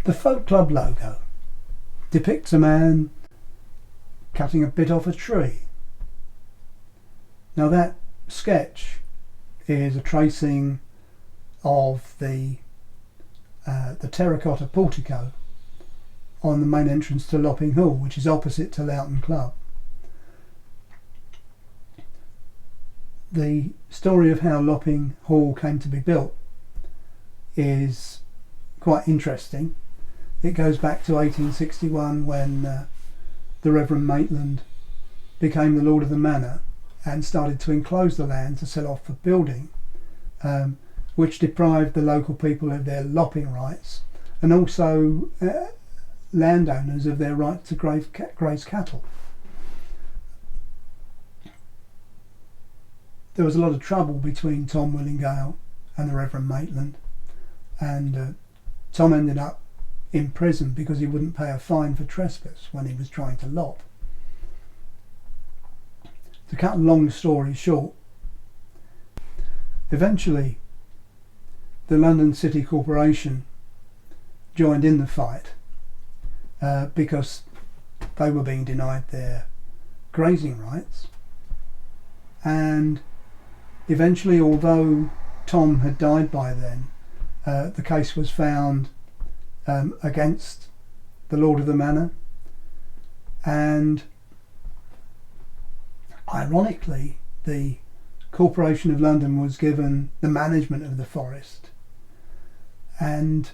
The folk club logo depicts a man cutting a bit off a tree. Now that sketch is a tracing of the terracotta portico on the main entrance to Lopping Hall, which is opposite to Loughton Club. The story of how Lopping Hall came to be built is quite interesting. It goes back to 1861 when the Reverend Maitland became the Lord of the Manor and started to enclose the land to sell off for building, which deprived the local people of their lopping rights and also landowners of their right to graze cattle. There was a lot of trouble between Tom Willingale and the Reverend Maitland, and Tom ended up in prison because he wouldn't pay a fine for trespass when he was trying to lop. To cut a long story short, eventually the London City Corporation joined in the fight because they were being denied their grazing rights, and eventually, although Tom had died by then, the case was found against the Lord of the Manor, and ironically the Corporation of London was given the management of the forest, and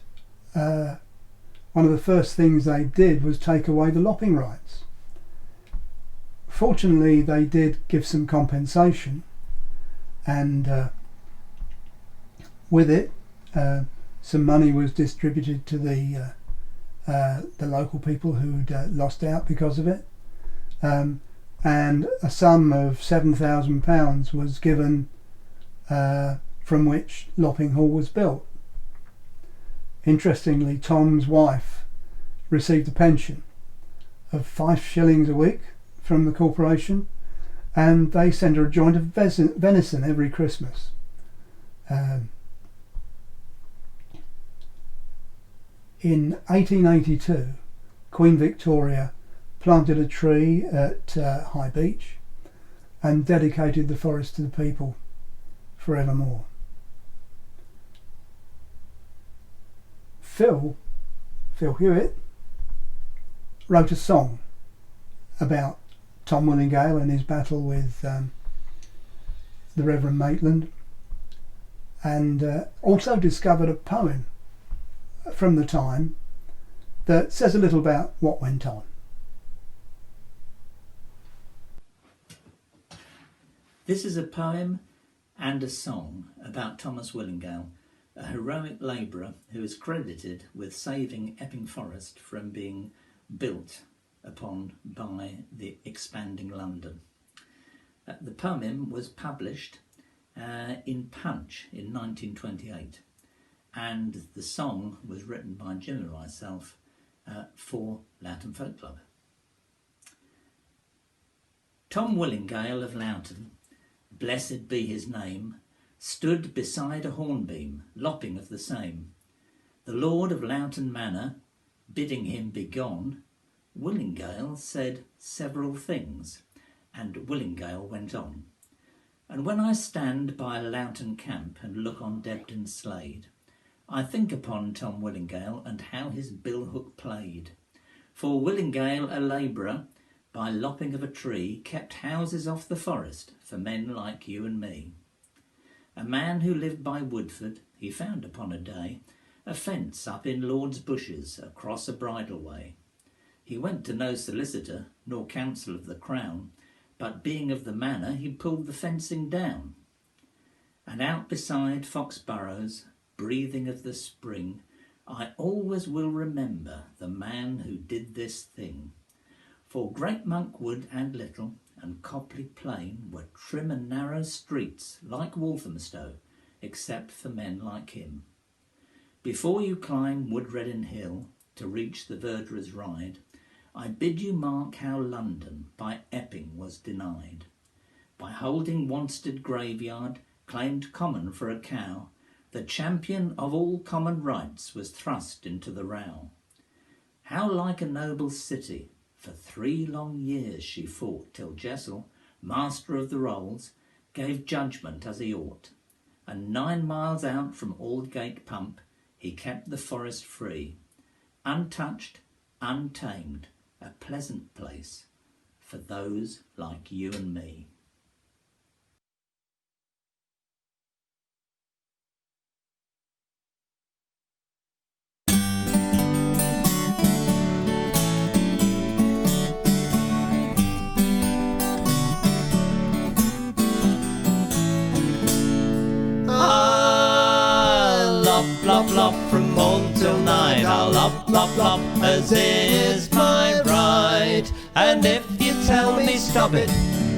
one of the first things they did was take away the lopping rights. Fortunately, they did give some compensation, and with it some money was distributed to the local people who'd lost out because of it, and a sum of £7,000 was given from which Lopping Hall was built. Interestingly, Tom's wife received a pension of 5 shillings a week from the corporation, and they sent her a joint of venison every Christmas. In 1882, Queen Victoria planted a tree at High Beach and dedicated the forest to the people forevermore. Phil Hewett wrote a song about Tom Willingale and his battle with the Reverend Maitland, and also discovered a poem from the time that says a little about what went on. This is a poem and a song about Thomas Willingale, a heroic labourer who is credited with saving Epping Forest from being built upon by the expanding London. The poem was published in Punch in 1928, and the song was written by Jim and myself for Loughton Folk Club. Tom Willingale of Loughton, blessed be his name, stood beside a hornbeam, lopping of the same. The Lord of Loughton Manor, bidding him begone, Willingale said several things, and Willingale went on. And when I stand by Loughton camp and look on Debden Slade, I think upon Tom Willingale and how his billhook played. For Willingale, a labourer, by lopping of a tree, kept houses off the forest for men like you and me. A man who lived by Woodford, he found upon a day a fence up in Lord's bushes across a bridle way. He went to no solicitor nor counsel of the crown, but being of the manor he pulled the fencing down. And out beside Fox Burrows, breathing of the spring, I always will remember the man who did this thing. For Great Monk Wood and Little and Copley Plain were trim and narrow streets like Walthamstow, except for men like him. Before you climb Woodreddin Hill to reach the Verdurer's Ride, I bid you mark how London by Epping was denied. By holding Wanstead Graveyard, claimed common for a cow, the champion of all common rights was thrust into the row. How like a noble city, for 3 long years she fought, till Jessel, master of the rolls, gave judgment as he ought. And 9 miles out from Aldgate Pump he kept the forest free, untouched, untamed, a pleasant place for those like you and me. Lop, lop, from morn till night, I'll lop, lop, lop, as is my right. And if you tell me stop it,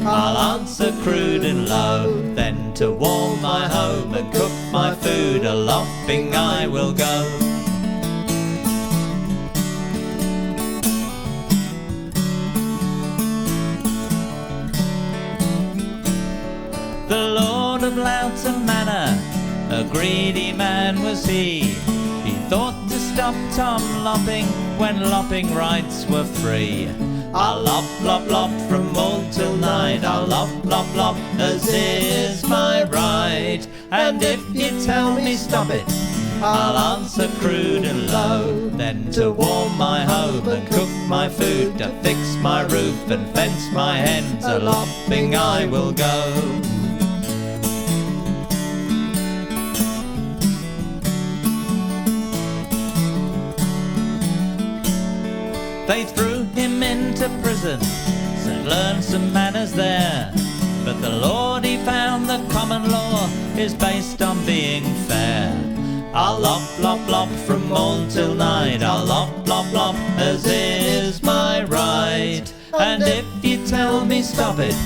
I'll answer crude and low. Then to warm my home and cook my food, a lopping I will go. The Lord of Loughton Manor, a greedy man was he. He thought to stop Tom lopping when lopping rights were free. I'll lop, lop, lop from morn till night, I'll lop, lop, lop, as is my right. And if you tell me stop it, I'll answer crude and low. Then to warm my home and cook my food, to fix my roof and fence my hens, a lopping I will go. They threw him into prison, said learn some manners there. But the Lord he found the common law is based on being fair. I'll lop, lop, lop from morn till night, I'll lop, lop, lop, as is my right. And if you tell me stop it,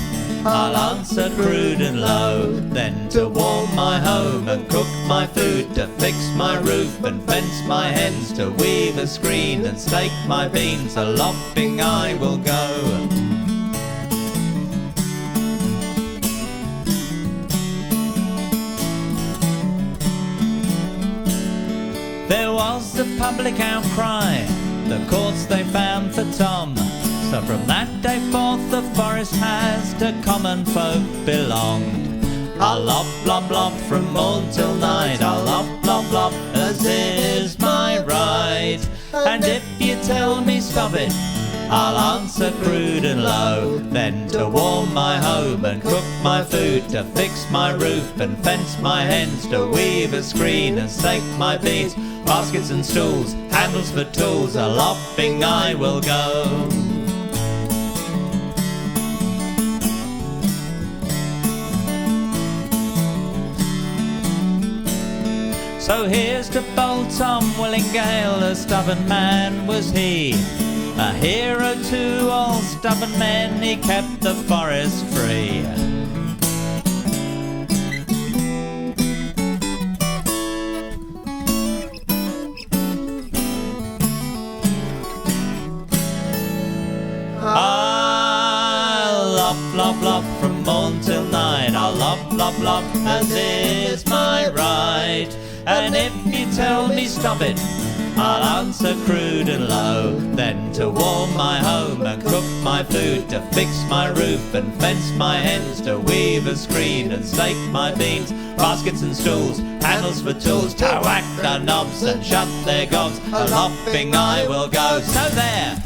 I'll answer crude and low. Then to warm my home and cook my food, to fix my roof and fence my hens, to weave a screen and stake my beans, a lopping I will go. There was a public outcry, the courts they found for Tom. So from that day forth the forest has to common folk belonged. I'll lop, lop, lop from morn till night, I'll lop, lop, lop, as is my right. And if you tell me stop it, I'll answer crude and low. Then to warm my home and cook my food, to fix my roof and fence my hens, to weave a screen and stake my beans, baskets and stools, handles for tools, a lopping I will go. So here's to bold Tom Willingale, a stubborn man was he. A hero to all stubborn men, he kept the forest free. I'll lop, lop, lop from morn till night, I'll lop, lop, lop, as is my right. And if you tell me stop it, I'll answer crude and low. Then to warm my home and cook my food, to fix my roof and fence my hens, to weave a screen and stake my beans, baskets and stools, handles for tools, to whack the knobs and shut their gobs, a lopping I will go. So there!